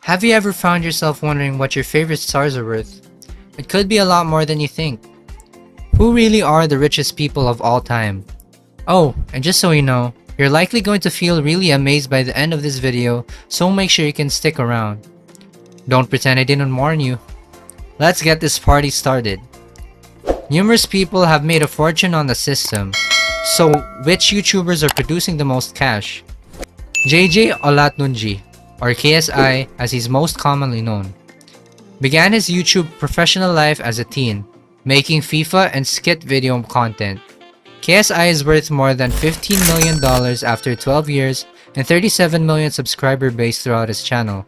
Have you ever found yourself wondering what your favorite stars are worth? It could be a lot more than you think. Who really are the richest people of all time? Oh, and just so you know, you're likely going to feel really amazed by the end of this video, so make sure you can stick around. Don't pretend I didn't warn you. Let's get this party started. Numerous people have made a fortune on the system. So, which YouTubers are producing the most cash? JJ Olatunji, or KSI as he's most commonly known, began his YouTube professional life as a teen, making FIFA and skit video content. KSI is worth more than $15 million after 12 years and 37 million subscriber base throughout his channel.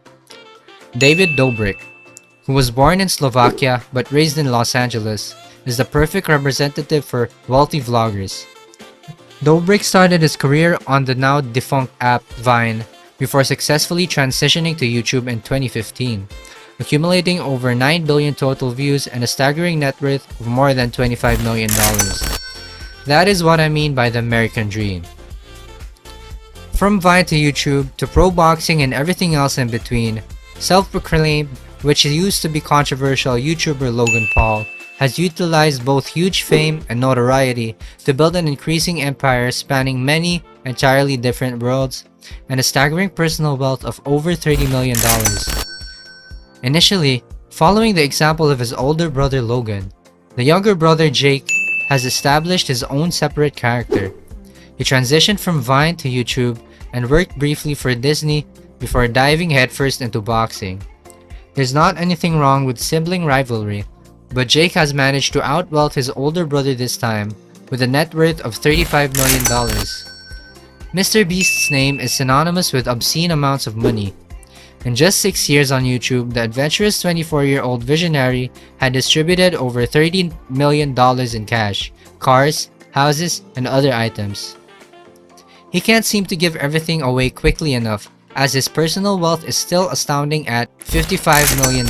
David Dobrik, who was born in Slovakia but raised in Los Angeles, is the perfect representative for wealthy vloggers. Dobrik started his career on the now defunct app Vine before successfully transitioning to YouTube in 2015, accumulating over 9 billion total views and a staggering net worth of more than $25 million. That is what I mean by the American dream. From Vine to YouTube to pro boxing and everything else in between, self-proclaimed, which used to be controversial YouTuber Logan Paul, has utilized both huge fame and notoriety to build an increasing empire spanning many entirely different worlds and a staggering personal wealth of over $30 million. Initially, following the example of his older brother Logan, the younger brother Jake has established his own separate character. He transitioned from Vine to YouTube and worked briefly for Disney before diving headfirst into boxing. There's not anything wrong with sibling rivalry, but Jake has managed to outwealth his older brother this time with a net worth of $35 million. Mr. Beast's name is synonymous with obscene amounts of money. In just 6 years on YouTube, the adventurous 24-year-old visionary had distributed over $30 million in cash, cars, houses, and other items. He can't seem to give everything away quickly enough, as his personal wealth is still astounding at $55 million.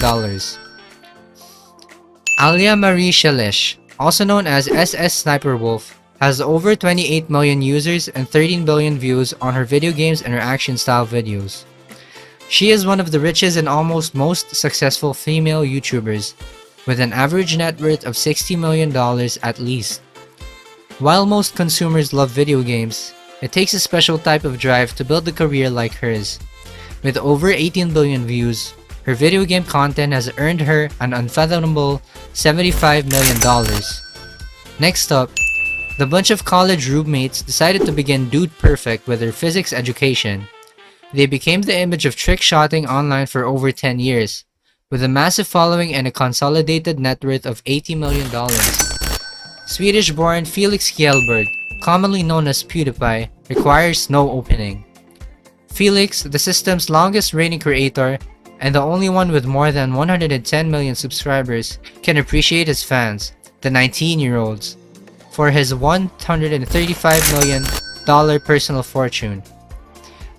Alia Marie Shelesh, also known as SS Sniper Wolf, has over 28 million users and 13 billion views on her video games and her action-style videos. She is one of the richest and almost most successful female YouTubers, with an average net worth of $60 million at least. While most consumers love video games, it takes a special type of drive to build a career like hers. With over 18 billion views, her video game content has earned her an unfathomable $75 million. Next up, the bunch of college roommates decided to begin Dude Perfect with their physics education. They became the image of trick-shotting online for over 10 years, with a massive following and a consolidated net worth of $80 million. Swedish-born Felix Kjellberg, commonly known as PewDiePie, requires no opening. Felix, the system's longest reigning creator, and the only one with more than 110 million subscribers, can appreciate his fans, the 19-year-olds, for his $135 million personal fortune.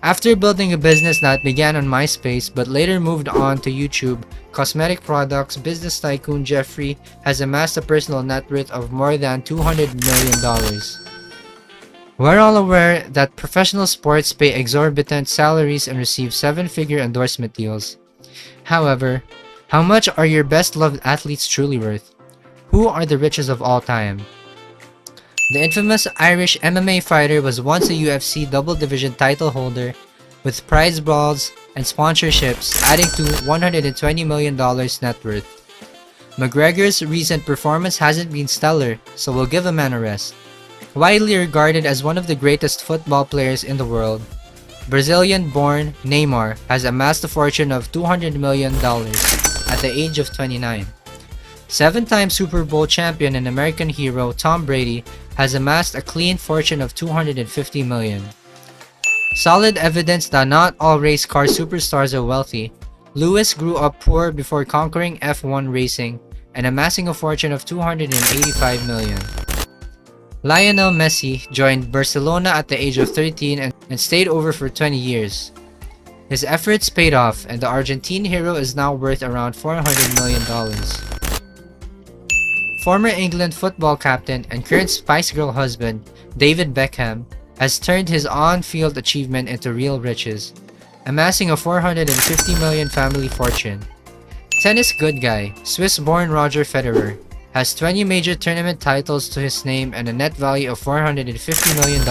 After building a business that began on MySpace but later moved on to YouTube, cosmetic products business tycoon Jeffrey has amassed a personal net worth of more than $200 million. We're all aware that professional sports pay exorbitant salaries and receive seven-figure endorsement deals. However, how much are your best-loved athletes truly worth? Who are the richest of all time? The infamous Irish MMA fighter was once a UFC double division title holder, with prize brawls and sponsorships adding to $120 million net worth. McGregor's recent performance hasn't been stellar, so we'll give a man a rest. Widely regarded as one of the greatest football players in the world, Brazilian-born Neymar has amassed a fortune of $200 million at the age of 29. Seven-time Super Bowl champion and American hero Tom Brady has amassed a clean fortune of $250 million. Solid evidence that not all race car superstars are wealthy, Lewis grew up poor before conquering F1 racing and amassing a fortune of $285 million. Lionel Messi joined Barcelona at the age of 13 and stayed over for 20 years. His efforts paid off, and the Argentine hero is now worth around $400 million. Former England football captain and current Spice Girl husband, David Beckham, has turned his on-field achievement into real riches. amassing a 450 million family fortune. Tennis good guy, Swiss-born Roger Federer, has 20 major tournament titles to his name and a net value of $450 million.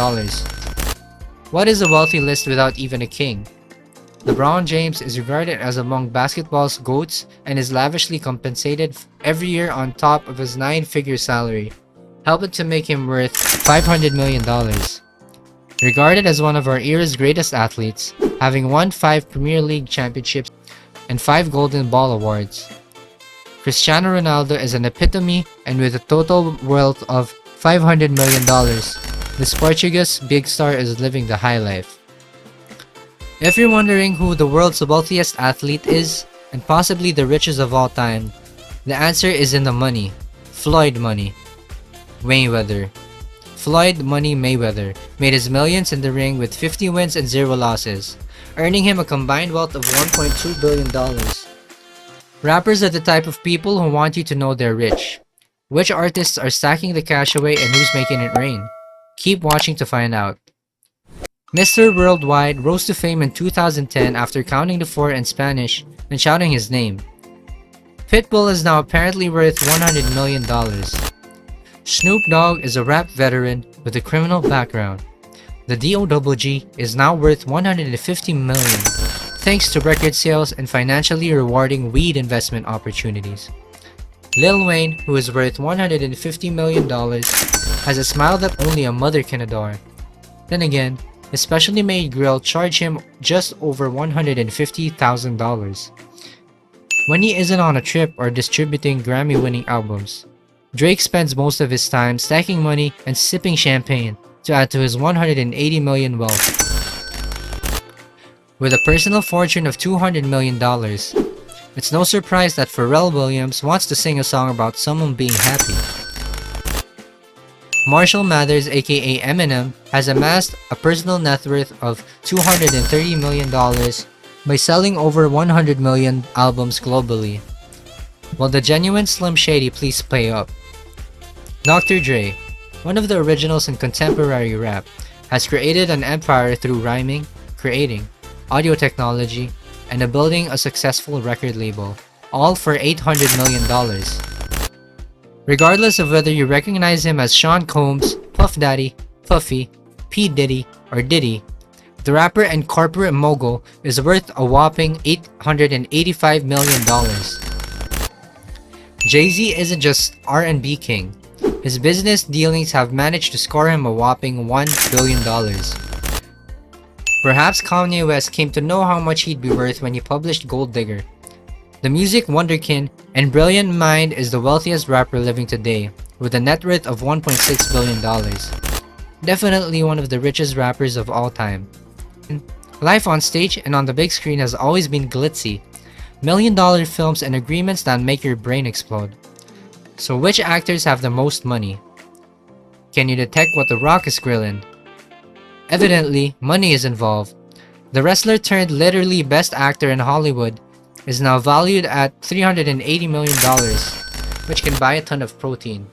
What is a wealthy list without even a king? LeBron James is regarded as among basketball's GOATs and is lavishly compensated every year on top of his 9-figure salary, helping to make him worth $500 million. Regarded as one of our era's greatest athletes, having won 5 Premier League championships and 5 Golden Ball awards. Cristiano Ronaldo is an epitome, and with a total wealth of $500 million, this Portuguese big star is living the high life. If you're wondering who the world's wealthiest athlete is, and possibly the richest of all time, the answer is in the money. Floyd Money Mayweather. Floyd Money Mayweather made his millions in the ring with 50 wins and 0 losses, earning him a combined wealth of $1.2 billion. Rappers are the type of people who want you to know they're rich. Which artists are stacking the cash away and who's making it rain? Keep watching to find out. Mr. Worldwide rose to fame in 2010 after counting to 4 in Spanish and shouting his name. Pitbull is now apparently worth $100 million. Snoop Dogg is a rap veteran with a criminal background. The DOGG is now worth $150 million, thanks to record sales and financially rewarding weed investment opportunities. Lil Wayne, who is worth $150 million, has a smile that only a mother can adore. Then again, a specially made grill charged him just over $150,000. When he isn't on a trip or distributing Grammy-winning albums, Drake spends most of his time stacking money and sipping champagne to add to his $180 million wealth. With a personal fortune of $200 million, it's no surprise that Pharrell Williams wants to sing a song about someone being happy. Marshall Mathers aka Eminem has amassed a personal net worth of $230 million by selling over 100 million albums globally. Will the genuine Slim Shady please play up? Dr. Dre, one of the originals in contemporary rap, has created an empire through rhyming, creating, audio technology, and building a successful record label, all for $800 million. Regardless of whether you recognize him as Sean Combs, Puff Daddy, Puffy, P. Diddy, or Diddy, the rapper and corporate mogul is worth a whopping $885 million. Jay-Z isn't just R&B king. His business dealings have managed to score him a whopping $1 billion. Perhaps Kanye West came to know how much he'd be worth when he published Gold Digger. The music wonderkin and brilliant mind is the wealthiest rapper living today, with a net worth of $1.6 billion. Definitely one of the richest rappers of all time. Life on stage and on the big screen has always been glitzy. $1 million films and agreements that make your brain explode. So which actors have the most money? Can you detect what The Rock is grilling? Evidently, money is involved. The wrestler turned literally best actor in Hollywood is now valued at $380 million, which can buy a ton of protein.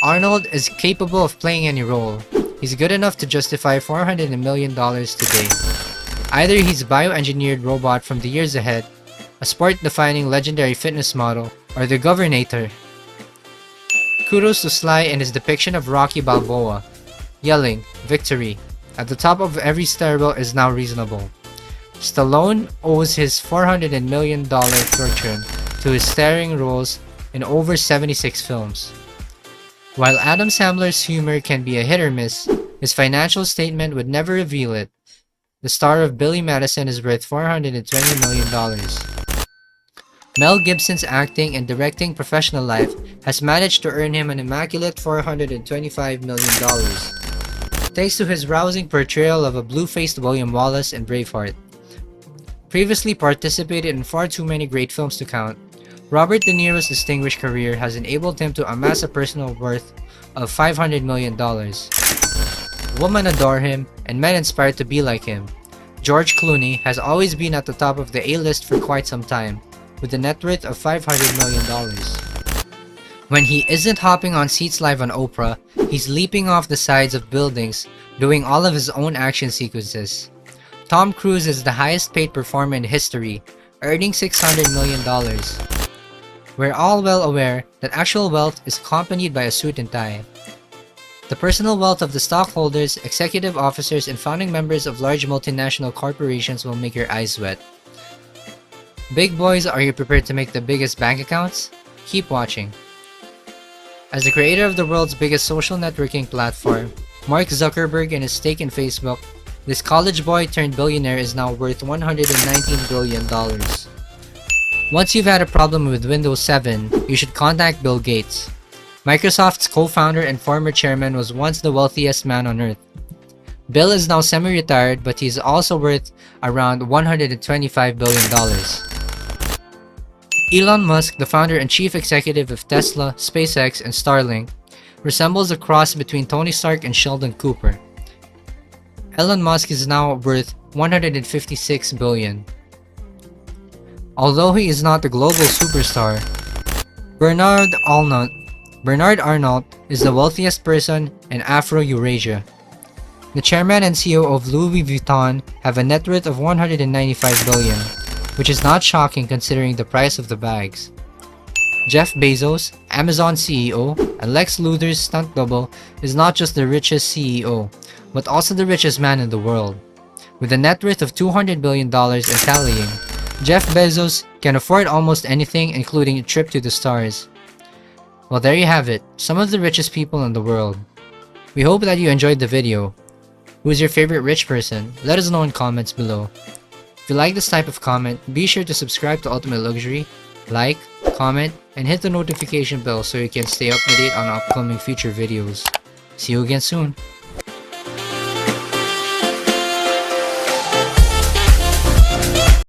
Arnold is capable of playing any role. He's good enough to justify $400 million today. Either he's a bioengineered robot from the years ahead, a sport-defining legendary fitness model, or the Governator. Kudos to Sly and his depiction of Rocky Balboa, yelling, "Victory!" at the top of every stairwell is now reasonable. Stallone owes his $400 million fortune to his starring roles in over 76 films. While Adam Sandler's humor can be a hit or miss, his financial statement would never reveal it. The star of Billy Madison is worth $420 million. Mel Gibson's acting and directing professional life has managed to earn him an immaculate $425 million, thanks to his rousing portrayal of a blue-faced William Wallace in Braveheart. Previously participated in far too many great films to count, Robert De Niro's distinguished career has enabled him to amass a personal worth of $500 million. Women adore him, and men aspire to be like him. George Clooney has always been at the top of the A-list for quite some time, with a net worth of $500 million. When he isn't hopping on seats live on Oprah, he's leaping off the sides of buildings, doing all of his own action sequences. Tom Cruise is the highest paid performer in history, earning $600 million. We're all well aware that actual wealth is accompanied by a suit and tie. The personal wealth of the stockholders, executive officers, and founding members of large multinational corporations will make your eyes wet. Big boys, are you prepared to make the biggest bank accounts? Keep watching. As the creator of the world's biggest social networking platform, Mark Zuckerberg and his stake in Facebook, this college boy turned billionaire is now worth $119 billion. Once you've had a problem with Windows 7, you should contact Bill Gates. Microsoft's co-founder and former chairman was once the wealthiest man on earth. Bill is now semi-retired, but he's also worth around $125 billion. Elon Musk, the founder and chief executive of Tesla, SpaceX, and Starlink, resembles a cross between Tony Stark and Sheldon Cooper. Elon Musk is now worth $156 billion. Although he is not a global superstar, Bernard Arnault is the wealthiest person in Afro-Eurasia. The chairman and CEO of Louis Vuitton have a net worth of $195 billion, which is not shocking considering the price of the bags. Jeff Bezos, Amazon CEO, and Lex Luthor's stunt double is not just the richest CEO, but also the richest man in the world. With a net worth of $200 billion and tallying, Jeff Bezos can afford almost anything, including a trip to the stars. Well, there you have it, some of the richest people in the world. We hope that you enjoyed the video. Who is your favorite rich person? Let us know in comments below. If you like this type of comment, be sure to subscribe to Ultimate Luxury, like, comment, and hit the notification bell so you can stay up to date on upcoming future videos. See you again soon.